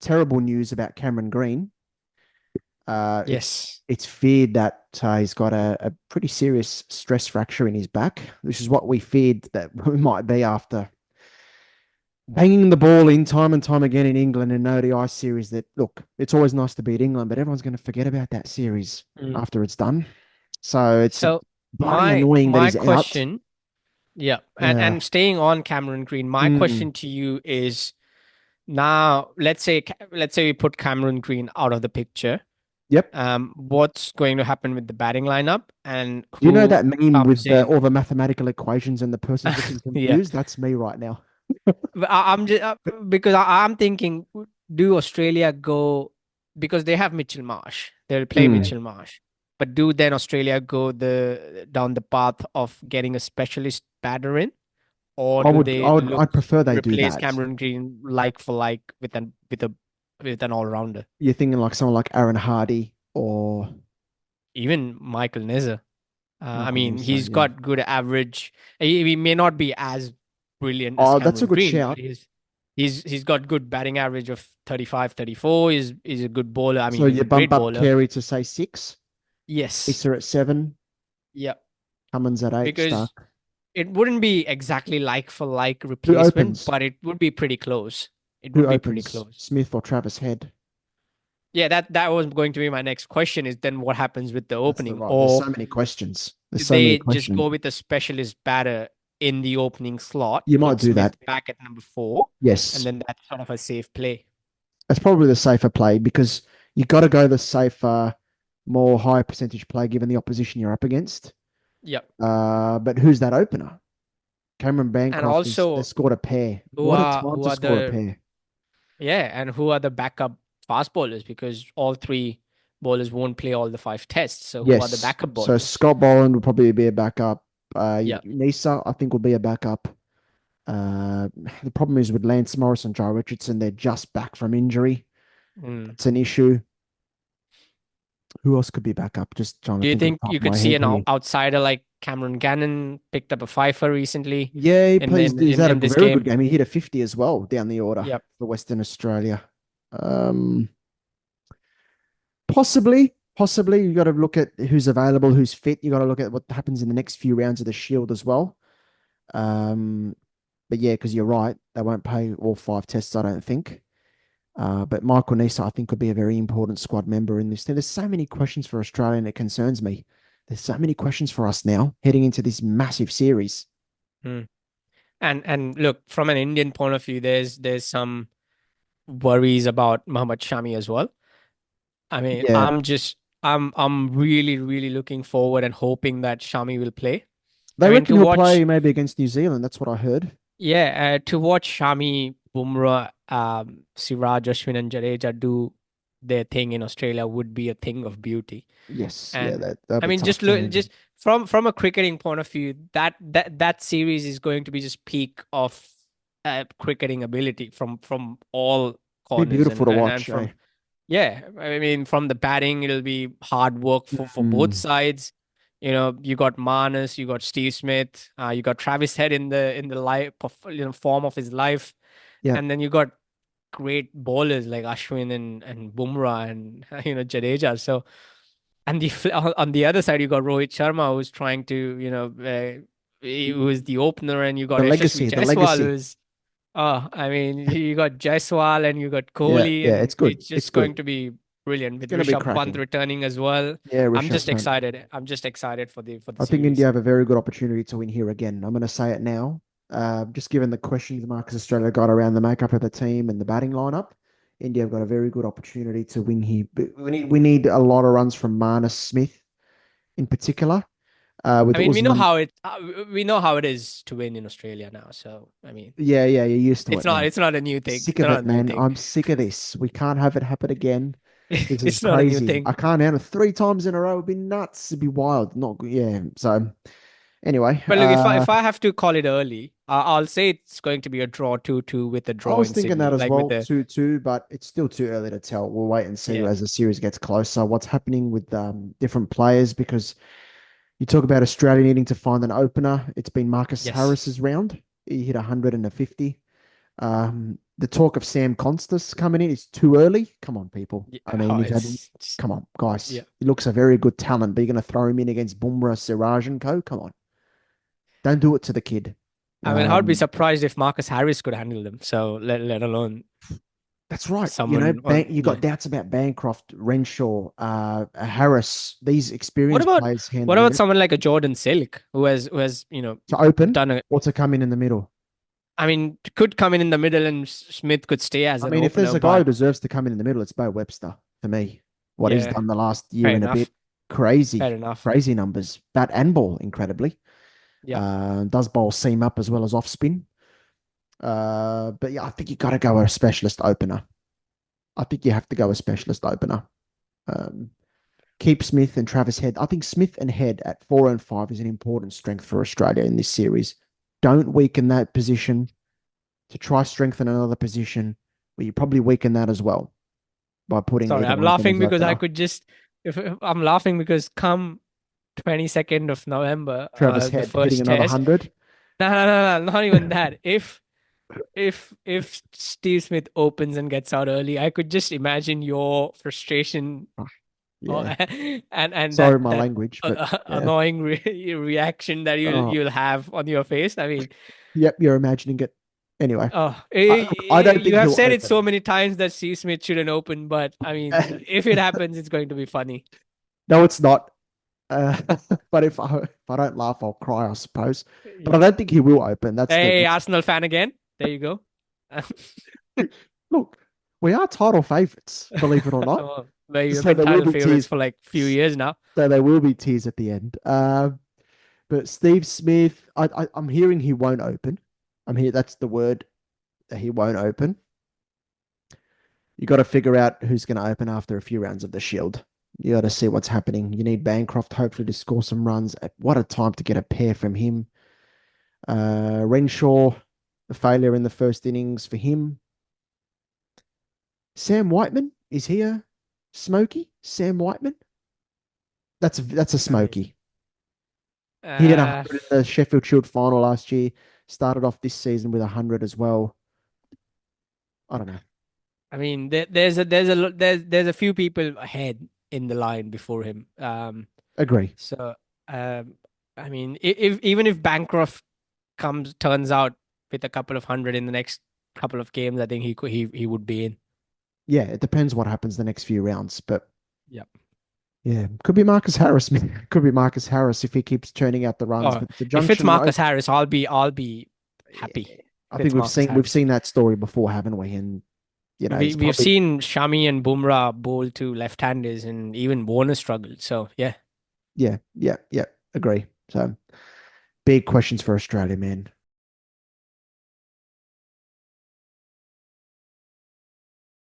terrible news about Cameron Green. Yes. It's feared that he's got a pretty serious stress fracture in his back. This is what we feared that we might be after banging the ball in time and time again in England in an ODI series. That look, it's always nice to beat England, but everyone's going to forget about that series Mm. after it's done. So it's So bloody annoying that my he's out. question, yeah, Yeah. and staying on Cameron Green, my Mm. question to you is now let's say we put Cameron Green out of the picture. Yep. What's going to happen with the batting lineup and Do you know who that meme comes with the, in? all the mathematical equations and the person's looking Yeah, confused? That's me right now. but I'm just because I'm thinking, do Australia go because they have Mitchell Marsh? They'll play Mm. Mitchell Marsh, but do then Australia go the down the path of getting a specialist batter in, or do they look I'd prefer they do replace that. Cameron Green like for like with an all rounder? You're thinking like someone like Aaron Hardy or Even Michael Neser. I Michael mean, Nisa. he's Yeah. got good average. He may not be as brilliant as Oh, that's a Cameron good Green, but shout. he's got good batting average of 35, 34. He's a good bowler. I So mean, he's you a bump great up bowler. Carey to say six, Yes. Issa at seven, Yeah. Cummins at eight, Because Stark. it wouldn't be exactly like for like Who replacement, opens? but it would be pretty close. It Who would be pretty opens? close. Smith or Travis Head? Yeah, that was going to be my next question is then what happens with the That's the opening? right. There's Or so many questions. There's so many they just questions. go with a specialist batter in the opening slot, You might put do Smith that. back at number 4, and Yes. then that's sort of a safe play. That's probably the safer play because you got to go the safer, more high percentage play given the opposition you're up against. Yep. But who's that opener? Cameron And Bancroft is they also scored a pair. who What a are time who to are score a the pair. yeah, and who are the backup fast bowlers because all three bowlers won't play all the 5 tests. So who are the Yes. backup So bowlers? Scott Boland will probably be a backup. Yeah. Nisa, I think, will be a backup. The problem is with Lance Morris and Joe Richardson, they're just back from injury. Mm. It's an issue. Who else could be backup? Just trying to Do you think on think the top you of could my see head an here. outsider like Cameron Gannon picked up a fifer recently Yeah, he in plays. in He's in, had a in this very good game? game. He hit a 50 as well down the order Yep. for Western Australia. Um, possibly. You got to look at who's available, who's fit. You got to look at what happens in the next few rounds of the Shield as well. Um, but yeah, because you're right, they won't pay all 5 tests, I don't think. But Michael Nisa, I think, could be a very important squad member in this. There's so many questions for Australia, and it concerns me. There's so many questions for us now heading into this massive series. Mm. And look, from an Indian point of view, there's some worries about Muhammad Shami as well. I mean, Yeah, I'm really, really looking forward and hoping that Shami will play. they I mean, reckon to he'll watch, play maybe against New Zealand. That's what I heard. yeah, to watch Shami, Bumrah, Siraj, Ashwin, and Jadeja do their thing in Australia would be a thing of beauty. Yes, yeah, And that'll I be mean, tough just to look, handle. just from a cricketing point of view, that series is going to be just peak of cricketing ability from all Be corners beautiful to and watch, eh? from yeah, I mean, from the batting, it'll be hard work for both Mm, sides. You got Manas, you got Steve Smith, you got Travis Head in the life of form of his life, yeah, and then you got great bowlers like Ashwin and Bumrah and Jadeja. So and on the other side, you got Rohit Sharma who's trying to who is the opener, and you got Yashasvi the Jaiswal legacy. who's I mean, you got Jaiswal and you got Yeah, Kohli, yeah, and it's good. it's It's just good. going to be brilliant It's with going to be Rishabh Pant cracking. returning as well. Yeah, I'm Rishabh just Pant. excited. I'm just excited for the I think India series. have a very good opportunity to win here again. I'm going to say it now. Just given the questions Marcus Australia got around the makeup of the team and the batting lineup, India have got a very good opportunity to win here. But we need a lot of runs from Marnus Smith in particular. With I mean, Usman, we know how it is to win in Australia now. So I mean, yeah, you're used to it's it not now. it's not a new thing. Sick It's of not it, a new man. thing. I'm sick of this. We can't have it happen again. This is It's not a new crazy. thing. I can't handle 3 times in a row. It'd be nuts. It'd be wild. Not good. Yeah. So anyway, But look, if I have to call it early, I'll say it's going to be a draw 2-2 with a I draw was in thinking that Sydney, as like with well, the 2-2, but it's still too early to tell. We'll wait and see yeah. as the series gets closer what's happening with different players because you talk about Australia needing to find an opener. It's been Marcus Yes. Harris's round. He hit 100 and a 50. The talk of Sam Constas coming in is too early. Come on, people. Yeah, I mean, oh, he's had. it's just, Come on, guys. yeah. He looks a very good talent, but you're going to throw him in against Bumrah, Siraj, and co. Come on, don't do it to the kid. I mean, I'd be Um, surprised if Marcus Harris could handle them. So let alone that's right. someone on. You Yeah. got doubts about Bancroft, Renshaw, Harris. These What experienced about players what handling about it someone like a Jordan Silk who has to open done a. or to come in the middle. I mean, could come in the middle and Smith could stay as I an mean, if there's opener, a guy who but deserves to come in the middle, it's Bo Webster for me. What he's yeah, done the last year fair and a bit, enough. Fair crazy, enough. crazy numbers. Bat and ball, incredibly. Yeah. Does bowl seam up as well as off spin. But yeah, I think you got to go a specialist opener. I think you have to go a specialist opener. Um, Keep Smith and Travis Head. I think Smith and Head at 4 and 5 is an important strength for Australia in this series. Don't weaken that position to try strengthen another position where you probably weaken that as well by putting Sorry, either I'm one of them laughing as because I opener. could just if I'm laughing because come 22nd of November, Travis the Head hitting first another test. 100. No, no, no, no, not even that. If Steve Smith opens and gets out early, I could just imagine your frustration Oh, or, yeah. and Sorry, that my language, but yeah. annoying reaction that Oh, you'll have on your face. I mean, yep. You're imagining it. Anyway, oh, look, I don't you think have he'll said it so open. many times that Steve Smith shouldn't open, but I mean, if it happens, it's going to be funny. No, it's not. Uh, but if I don't laugh, I'll cry, I suppose. But I Yeah. don't think he will open. Hey, That's Arsenal fan again. There you go. look. We are title favourites, believe it or not. Well, you've So been there will title be favorites tears. for like few years now. So there will be tears at the end. But Steve Smith, I'm hearing he won't open. I'm here. That's the word. That he won't open. You got to figure out who's going to open after a few rounds of the Shield. You got to see what's happening. You need Bancroft hopefully to score some runs. What a time to get a pair from him. Renshaw, a failure in the first innings for him. Sam Whiteman, is he a smoky? Sam Whiteman? That's a I mean, smoky. He hit uh, 100 in the Sheffield Shield final last year. Started off this season with 100 as well. I don't know. there's a few people ahead in the line before him. Agree. So I mean, if even if Bancroft turns out with a couple of hundred in the next couple of games, I think he would be in. Yeah, it depends what happens the next few rounds, but Yep. yeah, could be Marcus Harris. Could be Marcus Harris if he keeps churning out the runs. Oh, But it's a if it's junction. Marcus Harris, I'll be Yeah, happy I if think it's Marcus we've Harris. seen that story before, haven't we? And he's We've probably seen Shami and Bumrah bowl to left-handers, and even Warner struggled. So yeah, yeah. Agree. So big questions for Australia, man.